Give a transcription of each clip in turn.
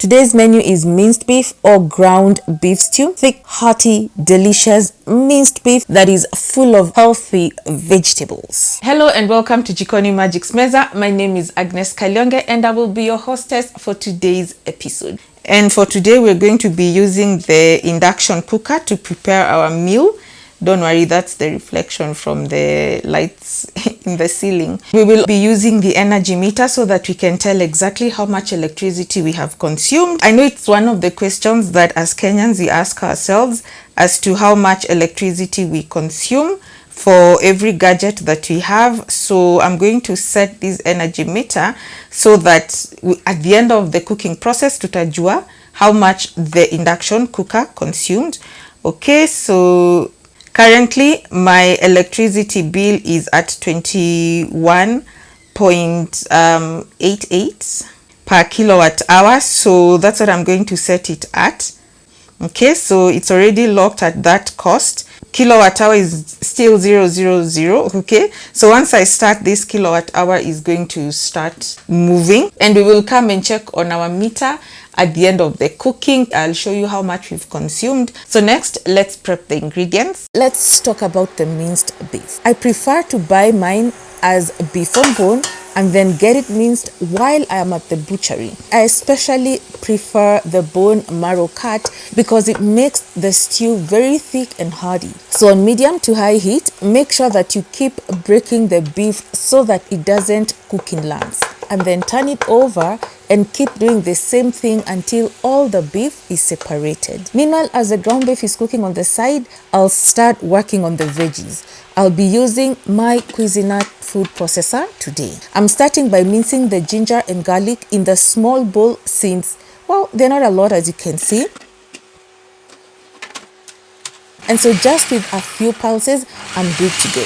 Today's menu is minced beef or ground beef stew. Thick, hearty, delicious minced beef that is full of healthy vegetables. Hello and welcome to Jikoni Magic's Meza. My name is Agnes Kalyonge and I will be your hostess for today's episode. And for today we're going to be using the induction cooker to prepare our meal. Don't worry, that's the reflection from the lights in the ceiling. We will be using the energy meter so that we can tell exactly how much electricity we have consumed. I know it's one of the questions that as Kenyans we ask ourselves as to how much electricity we consume for every gadget that we have. So I'm going to set this energy meter so that at the end of the cooking process tutajua how much the induction cooker consumed. Okay, so currently, my electricity bill is at 21.88 per kilowatt hour. So that's what I'm going to set it at. Okay, so it's already locked at that cost. Kilowatt hour is still 000. Okay, so once I start, this kilowatt hour is going to start moving, and we will come and check on our meter at the end of the cooking. I'll show you how much we've consumed. So next, let's prep the ingredients. Let's talk about the minced beef. I prefer to buy mine as beef on bone and then get it minced while I am at the butchery. I especially prefer the bone marrow cut because it makes the stew very thick and hearty. So on medium to high heat, make sure that you keep breaking the beef so that it doesn't cook in lumps, and then turn it over and keep doing the same thing until all the beef is separated. Meanwhile, as the ground beef is cooking on the side, I'll start working on the veggies. I'll be using my Cuisinart food processor today. I'm starting by mincing the ginger and garlic in the small bowl since, well, they're not a lot as you can see. And so just with a few pulses, I'm good to go.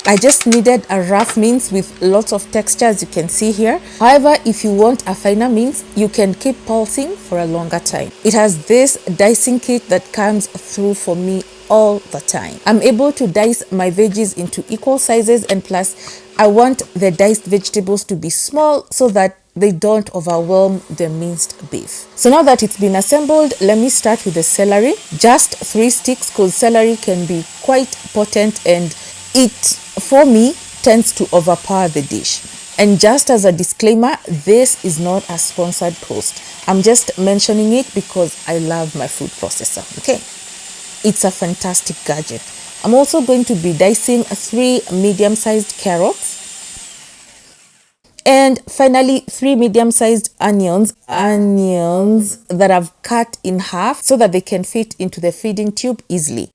I just needed a rough mince with lots of texture, as you can see here. However, if you want a finer mince, you can keep pulsing for a longer time. It has this dicing kit that comes through for me all the time. I'm able to dice my veggies into equal sizes, and plus I want the diced vegetables to be small so that they don't overwhelm the minced beef. So now that it's been assembled, let me start with the celery. Just 3 sticks because celery can be quite potent and it, for me, tends to overpower the dish. And just as a disclaimer, this is not a sponsored post. I'm just mentioning it because I love my food processor. Okay, it's a fantastic gadget. I'm also going to be dicing 3 medium-sized carrots. And finally, 3 medium-sized onions that I've cut in half so that they can fit into the feeding tube easily.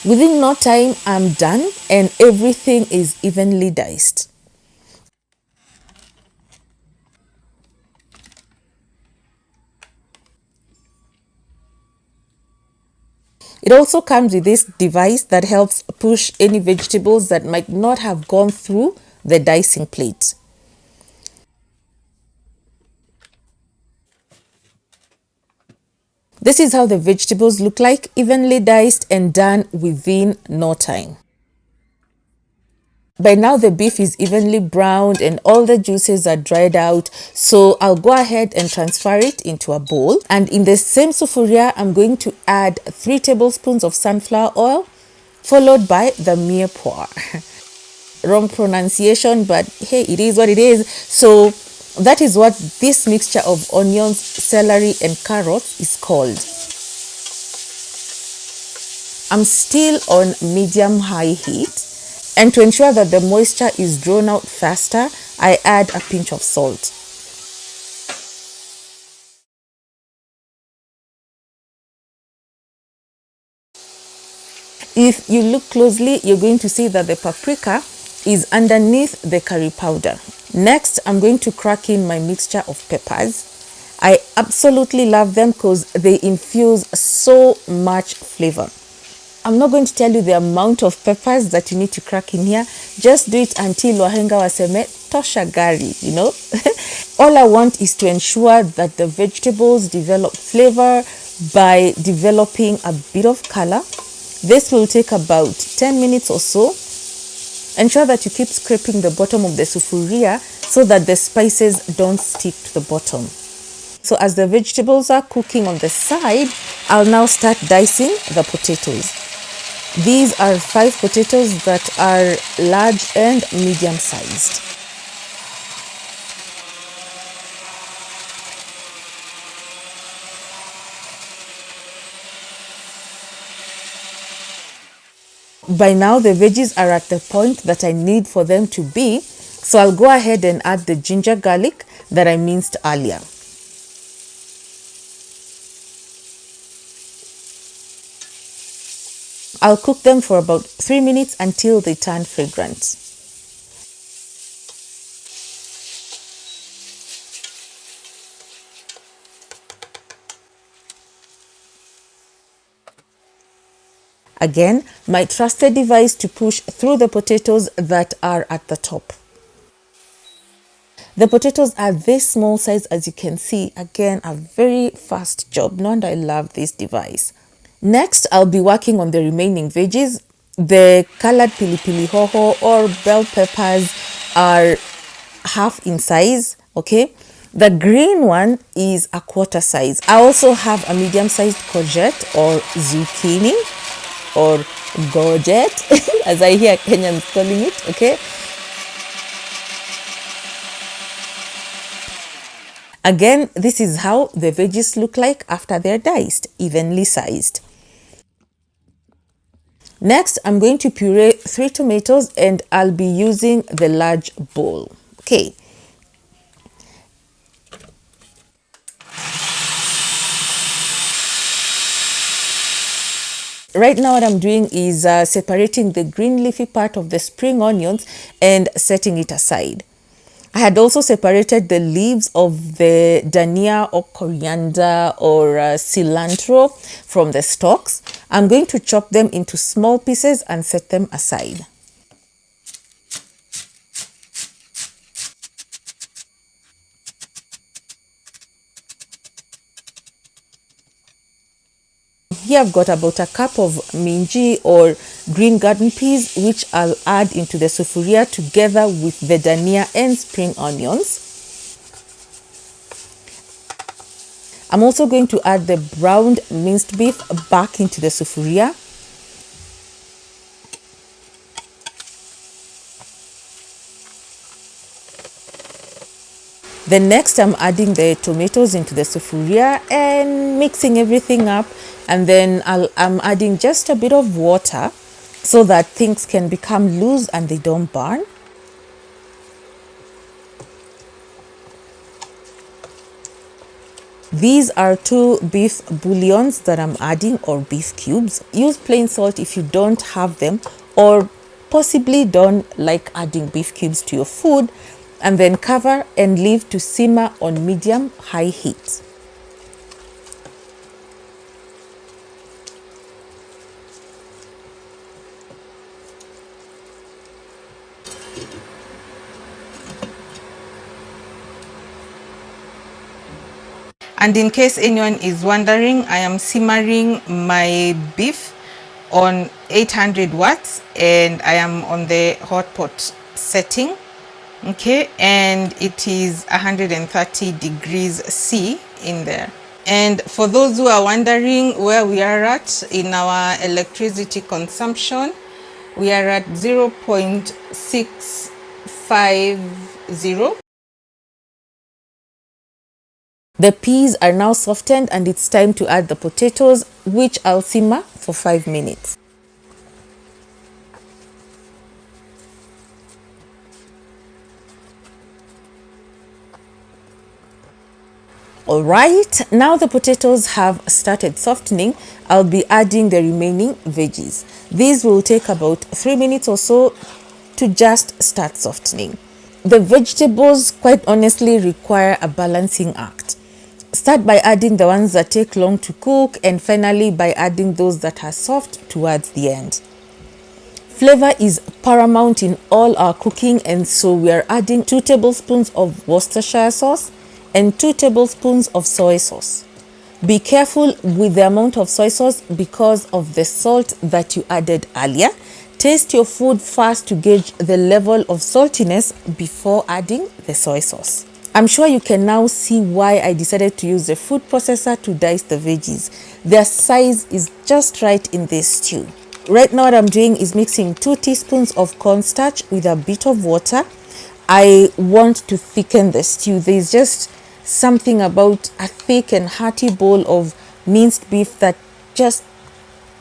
Within no time, I'm done and everything is evenly diced. It also comes with this device that helps push any vegetables that might not have gone through the dicing plate. This is how the vegetables look like, evenly diced and done within no time. By now the beef is evenly browned and all the juices are dried out, so I'll go ahead and transfer it into a bowl. And in the same sufuria, I'm going to add 3 tablespoons of sunflower oil, followed by the mirepoix. Wrong pronunciation, but hey, it is what it is. So that is what this mixture of onions, celery and carrots is called. I'm still on medium-high heat. And to ensure that the moisture is drawn out faster, I add a pinch of salt. If you look closely, you're going to see that the paprika is underneath the curry powder. Next, I'm going to crack in my mixture of peppers. I absolutely love them because they infuse so much flavor. I'm not going to tell you the amount of peppers that you need to crack in here. Just do it until wahenga waseme tosha gari, you know. All I want is to ensure that the vegetables develop flavor by developing a bit of color. This will take about 10 minutes or so. Ensure that you keep scraping the bottom of the sufuria so that the spices don't stick to the bottom. So as the vegetables are cooking on the side, I'll now start dicing the potatoes. These are 5 potatoes that are large and medium sized. By now the veggies are at the point that I need for them to be, so I'll go ahead and add the ginger garlic that I minced earlier. I'll cook them for about 3 minutes until they turn fragrant. Again, my trusted device to push through the potatoes that are at the top. The potatoes are this small size, as you can see. Again, a very fast job. No wonder I love this device. Next, I'll be working on the remaining veggies. The colored pili hoho or bell peppers are half in size, okay? The green one is a quarter size. I also have a medium-sized courgette or zucchini or gorget, as I hear Kenyans calling it, okay? Again, this is how the veggies look like after they're diced, evenly sized. Next, I'm going to puree 3 tomatoes and I'll be using the large bowl. Okay. Right now what I'm doing is separating the green leafy part of the spring onions and setting it aside. I had also separated the leaves of the dania or coriander or cilantro from the stalks. I'm going to chop them into small pieces and set them aside. Here I've got about a cup of minji or green garden peas, which I'll add into the sufuria together with the dania and spring onions. I'm also going to add the browned minced beef back into the sufuria. Then next I'm adding the tomatoes into the sufuria and mixing everything up, and then I'm adding just a bit of water so that things can become loose and they don't burn. These are 2 beef bouillons that I'm adding, or beef cubes. Use plain salt if you don't have them, or possibly don't like adding beef cubes to your food, and then cover and leave to simmer on medium-high heat. And in case anyone is wondering, I am simmering my beef on 800 watts and I am on the hot pot setting. Okay, and it is 130 degrees C in there. And for those who are wondering where we are at in our electricity consumption, we are at 0.650. The peas are now softened and it's time to add the potatoes, which I'll simmer for 5 minutes. Alright, now the potatoes have started softening. I'll be adding the remaining veggies. These will take about 3 minutes or so to just start softening. The vegetables, quite honestly, require a balancing act. Start by adding the ones that take long to cook, and finally by adding those that are soft towards the end. Flavor is paramount in all our cooking, and so we are adding 2 tablespoons of Worcestershire sauce and 2 tablespoons of soy sauce. Be careful with the amount of soy sauce because of the salt that you added earlier. Taste your food first to gauge the level of saltiness before adding the soy sauce. I'm sure you can now see why I decided to use the food processor to dice the veggies. Their size is just right in this stew. Right now what I'm doing is mixing 2 teaspoons of cornstarch with a bit of water. I want to thicken the stew. There's just something about a thick and hearty bowl of minced beef that just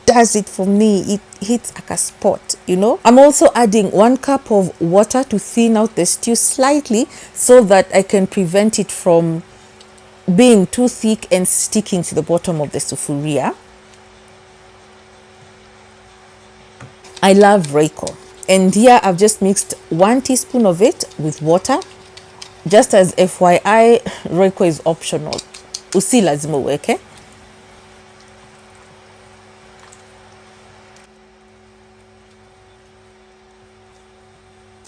does it for me. It hits like a spot, you know. I'm also adding 1 cup of water to thin out the stew slightly so that I can prevent it from being too thick and sticking to the bottom of the sufuria. I love Royco, and here I've just mixed 1 teaspoon of it with water. Just as FYI, Royco is optional. Usi lazima uweke.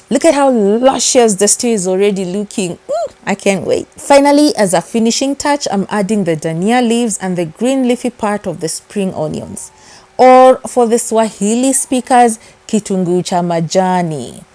Look at how luscious the stew is already looking. I can't wait. Finally, as a finishing touch, I'm adding the dania leaves and the green leafy part of the spring onions. Or for the Swahili speakers, kitunguu cha majani.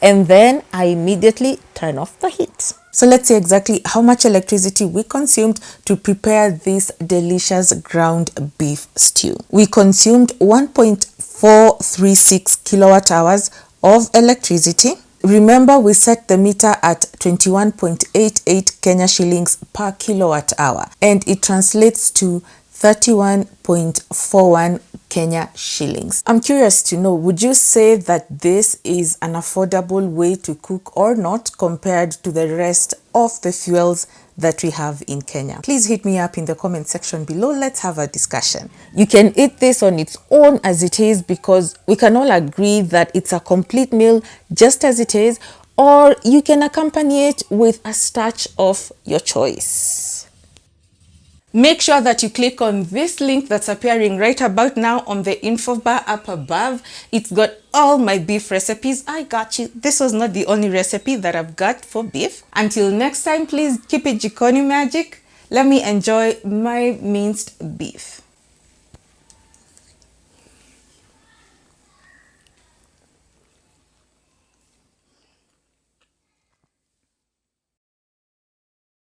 And then I immediately turn off the heat. So let's see exactly how much electricity we consumed to prepare this delicious ground beef stew. We consumed 1.436 kilowatt hours of electricity. Remember, we set the meter at 21.88 Kenya shillings per kilowatt hour, and it translates to 31.41 Kenya shillings. I'm curious to know, would you say that this is an affordable way to cook or not compared to the rest of the fuels that we have in Kenya? Please hit me up in the comment section below. Let's have a discussion. You can eat this on its own as it is because we can all agree that it's a complete meal just as it is, or you can accompany it with a starch of your choice. Make sure that you click on this link that's appearing right about now on the info bar up above. It's got all my beef recipes. I got you. This was not the only recipe that I've got for beef. Until next time, please keep it Jikoni Magic. Let me enjoy my minced beef.